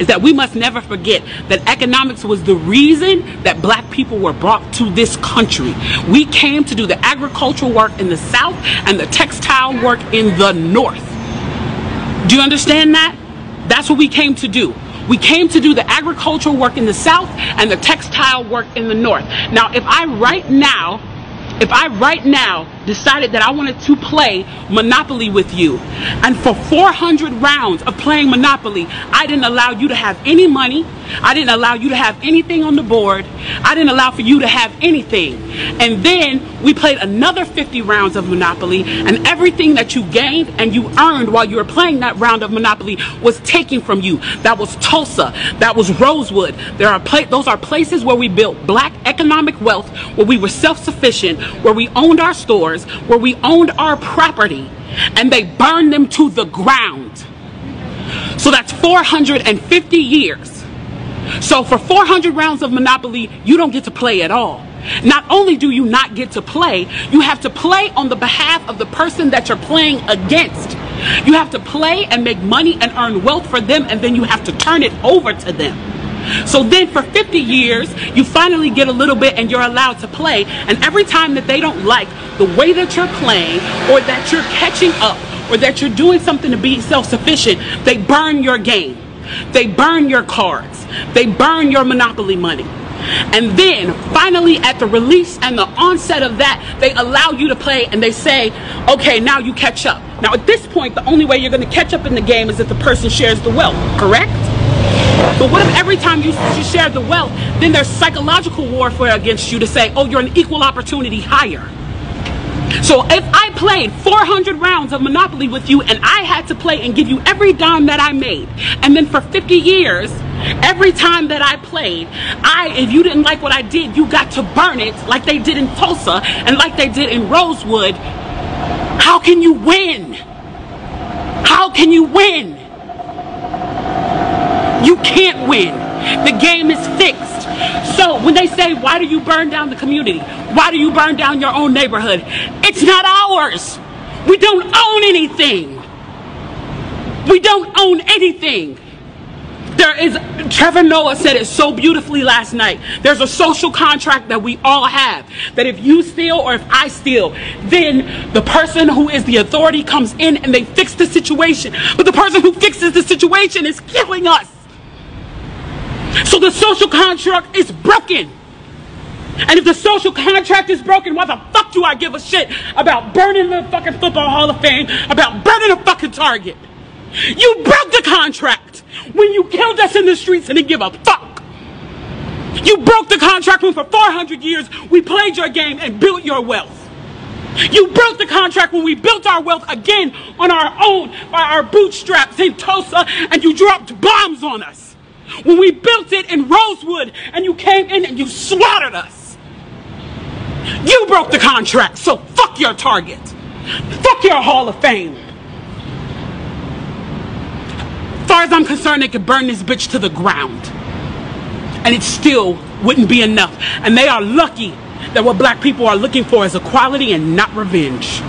is that we must never forget that economics was the reason that black people were brought to this country. We came to do the agricultural work in the South and the textile work in the North. Do you understand that? That's what we came to do. We came to do the agricultural work in the South and the textile work in the North. Now, if I right now decided that I wanted to play Monopoly with you, and for 400 rounds of playing Monopoly, I didn't allow you to have any money, I didn't allow you to have anything on the board, I didn't allow for you to have anything, and then we played another 50 rounds of Monopoly, and everything that you gained and you earned while you were playing that round of Monopoly was taken from you. That was Tulsa, that was Rosewood. Those are places where we built black economic wealth, where we were self-sufficient, where we owned our stores, where we owned our property, and they burned them to the ground. So that's 450 years. So for 400 rounds of Monopoly, you don't get to play at all. Not only do you not get to play, you have to play on the behalf of the person that you're playing against. You have to play and make money and earn wealth for them, and then you have to turn it over to them. So then for 50 years, you finally get a little bit and you're allowed to play. And every time that they don't like the way that you're playing, or that you're catching up, or that you're doing something to be self-sufficient, they burn your game. They burn your cards. They burn your Monopoly money. And then finally at the release and the onset of that, they allow you to play, and they say, okay, now you catch up. Now at this point, the only way you're going to catch up in the game is if the person shares the wealth, correct? But what if every time you share the wealth, then there's psychological warfare against you to say, oh, you're an equal opportunity hire. So if I played 400 rounds of Monopoly with you, and I had to play and give you every dime that I made, and then for 50 years, every time that I played, if you didn't like what I did, you got to burn it like they did in Tulsa and like they did in Rosewood, how can you win? How can you win? You can't win. The game is fixed. So when they say, why do you burn down the community? Why do you burn down your own neighborhood? It's not ours. We don't own anything. We don't own anything. Trevor Noah said it so beautifully last night. There's a social contract that we all have, that if you steal or if I steal, then the person who is the authority comes in and they fix the situation. But the person who fixes the situation is killing us. So the social contract is broken. And if the social contract is broken, why the fuck do I give a shit about burning the fucking Football Hall of Fame, about burning a fucking Target? You broke the contract when you killed us in the streets and didn't give a fuck. You broke the contract when for 400 years we played your game and built your wealth. You broke the contract when we built our wealth again on our own, by our bootstraps in Tulsa, and you dropped bombs on us. When we built it in Rosewood and you came in and you slaughtered us. You broke the contract, so fuck your Target. Fuck your Hall of Fame. As far as I'm concerned, they could burn this bitch to the ground, and it still wouldn't be enough. And they are lucky that what black people are looking for is equality and not revenge.